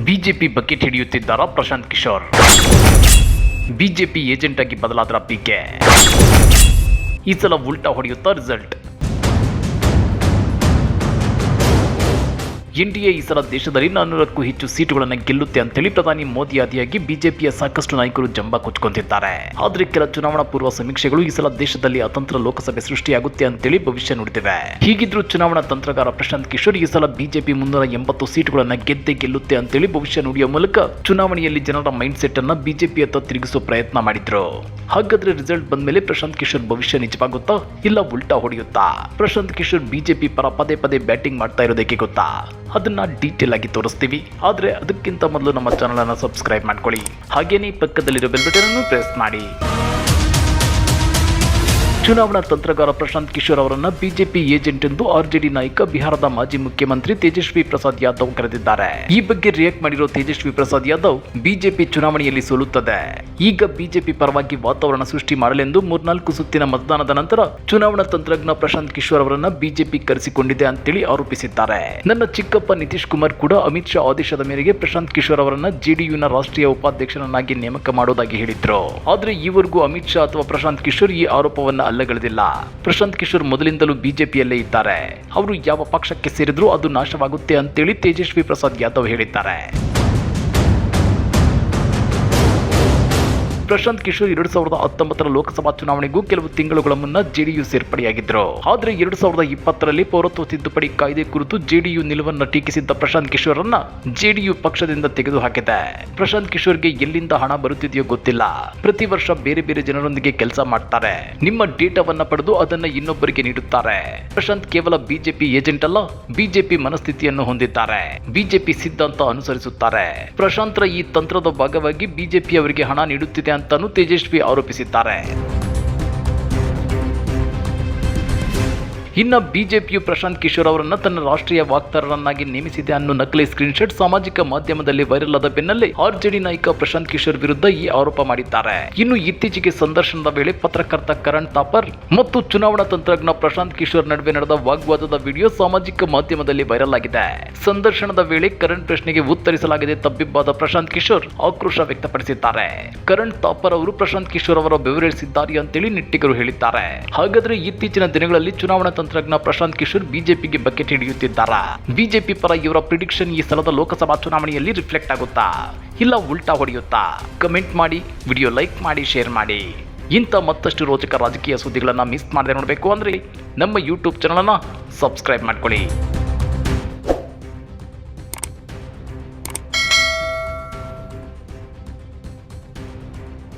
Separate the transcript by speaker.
Speaker 1: BJP bucket ಹಿಡಿಯುತ್ತಿದ್ದಾರಾ Prashant Kishor? BJP agent ಆಗಿ ಬದಲಾದ್ರ ಪಿಕೆ. ಈ ಸಲ ಉಲ್ಟಾ ಹೊಡೆಯುತ್ತಾ ರಿಸಲ್ಟ್. ಎನ್ಡಿಎ ಈ ಸಲ ದೇಶದಲ್ಲಿ 400ಕ್ಕೂ ಹೆಚ್ಚು ಸೀಟುಗಳನ್ನು ಗೆಲ್ಲುತ್ತೆ ಅಂತೇಳಿ ಪ್ರಧಾನಿ ಮೋದಿ ಆದಿಯಾಗಿ ಬಿಜೆಪಿಯ ಸಾಕಷ್ಟು ನಾಯಕರು ಜಂಬ ಕೊಚ್ಕೊಂತಿದ್ದಾರೆ. ಆದರೆ ಕೆಲ ಚುನಾವಣಾ ಪೂರ್ವ ಸಮೀಕ್ಷೆಗಳು ಈ ಸಲ ದೇಶದಲ್ಲಿ ಅತಂತ್ರ ಲೋಕಸಭೆ ಸೃಷ್ಟಿಯಾಗುತ್ತೆ ಅಂತೇಳಿ ಭವಿಷ್ಯ ನುಡಿದಿವೆ. ಹೀಗಿದ್ರೂ ಚುನಾವಣಾ ತಂತ್ರಗಾರ ಪ್ರಶಾಂತ್ ಕಿಶೋರ್ ಈ ಸಲ ಬಿಜೆಪಿ 380 ಸೀಟುಗಳನ್ನು ಗೆಲ್ಲುತ್ತೆ ಅಂತೇಳಿ ಭವಿಷ್ಯ ನುಡಿಯುವ ಮೂಲಕ ಚುನಾವಣೆಯಲ್ಲಿ ಜನರ ಮೈಂಡ್ ಸೆಟ್ ಅನ್ನ ಬಿಜೆಪಿಯತ್ತ ತಿರುಗಿಸುವ ಪ್ರಯತ್ನ ಮಾಡಿದ್ರು. ಹಾಗಾದ್ರೆ ರಿಸಲ್ಟ್ ಬಂದ್ಮೇಲೆ ಪ್ರಶಾಂತ್ ಕಿಶೋರ್ ಭವಿಷ್ಯ ನಿಜವಾಗುತ್ತಾ ಇಲ್ಲ ಉಲ್ಟಾ ಹೊಡೆಯುತ್ತಾ? ಪ್ರಶಾಂತ್ ಕಿಶೋರ್ ಬಿಜೆಪಿ ಪರ ಪದೇ ಪದೇ ಬ್ಯಾಟಿಂಗ್ ಮಾಡ್ತಾ ಇರೋದಕ್ಕೆ ಗೊತ್ತಾ? ಅದನ್ನ ಡೀಟೇಲ್ ಆಗಿ ತೋರಿಸ್ತೀವಿ. ಆದ್ರೆ ಅದಕ್ಕಿಂತ ಮೊದಲು ನಮ್ಮ ಚಾನಲ್ ಅನ್ನು ಸಬ್ಸ್ಕ್ರೈಬ್ ಮಾಡ್ಕೊಳ್ಳಿ. ಹಾಗೇನೇ ಪಕ್ಕದಲ್ಲಿರೋ ಬೆಲ್ ಬಟನ್ ಅನ್ನು ಪ್ರೆಸ್ ಮಾಡಿ. ಚುನಾವಣಾ ತಂತ್ರಗಾರ ಪ್ರಶಾಂತ್ ಕಿಶೋರ್ ಅವರನ್ನ ಬಿಜೆಪಿ ಏಜೆಂಟ್ ಎಂದು ಆರ್ಜೆಡಿ ನಾಯಕ ಬಿಹಾರದ ಮಾಜಿ ಮುಖ್ಯಮಂತ್ರಿ ತೇಜಸ್ವಿ ಪ್ರಸಾದ್ ಯಾದವ್ ಕರೆದಿದ್ದಾರೆ. ಈ ಬಗ್ಗೆ ರಿಯಾಕ್ಟ್ ಮಾಡಿರೋ ತೇಜಸ್ವಿ ಪ್ರಸಾದ್ ಯಾದವ್, ಬಿಜೆಪಿ ಚುನಾವಣೆಯಲ್ಲಿ ಸೋಲುತ್ತದೆ. ಈಗ ಬಿಜೆಪಿ ಪರವಾಗಿ ವಾತಾವರಣ ಸೃಷ್ಟಿ ಮಾಡಲೆಂದು 3-4 ಸುತ್ತಿನ ಮತದಾನದ ನಂತರ ಚುನಾವಣಾ ತಂತ್ರಜ್ಞ ಪ್ರಶಾಂತ್ ಕಿಶೋರ್ ಅವರನ್ನ ಬಿಜೆಪಿ ಕರೆಸಿಕೊಂಡಿದೆ ಅಂತೇಳಿ ಆರೋಪಿಸಿದ್ದಾರೆ. ನನ್ನ ಚಿಕ್ಕಪ್ಪ ನಿತೀಶ್ ಕುಮಾರ್ ಕೂಡ ಅಮಿತ್ ಶಾ ಆದೇಶದ ಮೇರೆಗೆ ಪ್ರಶಾಂತ್ ಕಿಶೋರ್ ಅವರನ್ನ ಜೆಡಿಯುನ ರಾಷ್ಟ್ರೀಯ ಉಪಾಧ್ಯಕ್ಷರನ್ನಾಗಿ ನೇಮಕ ಮಾಡೋದಾಗಿ ಹೇಳಿದ್ರು. ಆದ್ರೆ ಈವರೆಗೂ ಅಮಿತ್ ಶಾ ಅಥವಾ ಪ್ರಶಾಂತ್ ಕಿಶೋರ್ ಈ ಆರೋಪವನ್ನ ಅಲ್ಲಗಳೆದಿಲ್ಲ. ಪ್ರಶಾಂತ್ ಕಿಶೋರ್ ಮೊದಲಿಂದಲೂ ಬಿಜೆಪಿಯಲ್ಲೇ ಇದ್ದಾರೆ. ಅವರು ಯಾವ ಪಕ್ಷಕ್ಕೆ ಸೇರಿದ್ರು ಅದು ನಾಶವಾಗುತ್ತೆ ಅಂತೇಳಿ ತೇಜಸ್ವಿ ಪ್ರಸಾದ್ ಯಾದವ್ ಹೇಳಿದ್ದಾರೆ. ಪ್ರಶಾಂತ್ ಕಿಶೋರ್ 2019 ಲೋಕಸಭಾ ಚುನಾವಣೆಗೂ ಕೆಲವು ತಿಂಗಳುಗಳ ಮುನ್ನ ಜೆಡಿಯು ಸೇರ್ಪಡೆಯಾಗಿದ್ರು. ಆದ್ರೆ 2020ರಲ್ಲಿ ಪೌರತ್ವ ತಿದ್ದುಪಡಿ ಕಾಯ್ದೆ ಕುರಿತು ಜೆಡಿಯು ನಿಲುವನ್ನು ಟೀಕಿಸಿದ್ದ ಪ್ರಶಾಂತ್ ಕಿಶೋರ್ ಅನ್ನ ಜೆಡಿಯು ಪಕ್ಷದಿಂದ ತೆಗೆದುಹಾಕಿದೆ. ಪ್ರಶಾಂತ್ ಕಿಶೋರ್ಗೆ ಎಲ್ಲಿಂದ ಹಣ ಬರುತ್ತಿದೆಯೋ ಗೊತ್ತಿಲ್ಲ. ಪ್ರತಿ ವರ್ಷ ಬೇರೆ ಬೇರೆ ಜನರೊಂದಿಗೆ ಕೆಲಸ ಮಾಡ್ತಾರೆ. ನಿಮ್ಮ ಡೇಟಾವನ್ನ ಪಡೆದು ಅದನ್ನ ಇನ್ನೊಬ್ಬರಿಗೆ ನೀಡುತ್ತಾರೆ. ಪ್ರಶಾಂತ್ ಕೇವಲ ಬಿಜೆಪಿ ಏಜೆಂಟ್ ಅಲ್ಲ, ಬಿಜೆಪಿ ಮನಸ್ಥಿತಿಯನ್ನು ಹೊಂದಿದ್ದಾರೆ. ಬಿಜೆಪಿ ಸಿದ್ಧಾಂತ ಅನುಸರಿಸುತ್ತಾರೆ. ಪ್ರಶಾಂತ್ರ ಈ ತಂತ್ರದ ಭಾಗವಾಗಿ ಬಿಜೆಪಿ ಅವರಿಗೆ ಹಣ ನೀಡುತ್ತಿದೆ ಅಂತಾನೂ ತೇಜಸ್ವಿ ಆರೋಪಿಸಿದ್ದಾರೆ. ಇನ್ನು ಬಿಜೆಪಿಯು ಪ್ರಶಾಂತ್ ಕಿಶೋರ್ ಅವರನ್ನ ತನ್ನ ರಾಷ್ಟ್ರೀಯ ವಕ್ತಾರರನ್ನಾಗಿ ನೇಮಿಸಿದೆ ಅನ್ನೋ ನಕಲಿ ಸ್ಕ್ರೀನ್ಶಾಟ್ ಸಾಮಾಜಿಕ ಮಾಧ್ಯಮದಲ್ಲಿ ವೈರಲ್ ಆದ ಬೆನ್ನಲ್ಲೇ ಆರ್ಜೆಡಿ ನಾಯಕ ಪ್ರಶಾಂತ್ ಕಿಶೋರ್ ವಿರುದ್ಧ ಈ ಆರೋಪ ಮಾಡಿದ್ದಾರೆ. ಇನ್ನು ಇತ್ತೀಚೆಗೆ ಸಂದರ್ಶನದ ವೇಳೆ ಪತ್ರಕರ್ತ ಕರಣ್ ಥಾಪರ್ ಮತ್ತು ಚುನಾವಣಾ ತಂತ್ರಜ್ಞ ಪ್ರಶಾಂತ್ ಕಿಶೋರ್ ನಡುವೆ ನಡೆದ ವಾಗ್ವಾದದ ವಿಡಿಯೋ ಸಾಮಾಜಿಕ ಮಾಧ್ಯಮದಲ್ಲಿ ವೈರಲ್ ಆಗಿದೆ. ಸಂದರ್ಶನದ ವೇಳೆ ಕರಣ್ ಪ್ರಶ್ನೆಗೆ ಉತ್ತರಿಸಲಾಗದೆ ತಬ್ಬಿಬ್ಬಾದ ಪ್ರಶಾಂತ್ ಕಿಶೋರ್ ಆಕ್ರೋಶ ವ್ಯಕ್ತಪಡಿಸಿದ್ದಾರೆ. ಕರಣ್ ಥಾಪರ್ ಅವರು ಪ್ರಶಾಂತ್ ಕಿಶೋರ್ ಅವರ ಬೆವರಿಸಿದ್ದಾರೆ ಅಂತೇಳಿ ನೆಟ್ಟಿಗರು ಹೇಳಿದ್ದಾರೆ. ಹಾಗಾದ್ರೆ ಇತ್ತೀಚಿನ ದಿನಗಳಲ್ಲಿ ಚುನಾವಣಾ ತಂತ್ರಜ್ಞ ಪ್ರಶಾಂತ್ ಕಿಶೋರ್ ಬಿಜೆಪಿಗೆ ಬಕೆಟ್ ಹಿಡಿಯುತ್ತಿದ್ದಾರಾ? ಬಿಜೆಪಿ ಪರ ಇವರ ಪ್ರಿಡಿಕ್ಷನ್ ಈ ಸಲದ ಲೋಕಸಭಾ ಚುನಾವಣೆಯಲ್ಲಿ ರಿಫ್ಲೆಕ್ಟ್ ಆಗುತ್ತಾ ಇಲ್ಲ ಉಲ್ಟಾ ಹೊಡೆಯುತ್ತಾ? ಕಮೆಂಟ್ ಮಾಡಿ, ವಿಡಿಯೋ ಲೈಕ್ ಮಾಡಿ, ಶೇರ್ ಮಾಡಿ. ಇಂಥ ಮತ್ತಷ್ಟು ರೋಚಕ ರಾಜಕೀಯ ಸುದ್ದಿಗಳನ್ನ ಮಿಸ್ ಮಾಡದೆ ನೋಡಬೇಕು ಅಂದ್ರೆ ನಮ್ಮ ಯೂಟ್ಯೂಬ್ ಚಾನಲ್ ಅನ್ನ ಸಬ್ಸ್ಕ್ರೈಬ್ ಮಾಡ್ಕೊಳ್ಳಿ.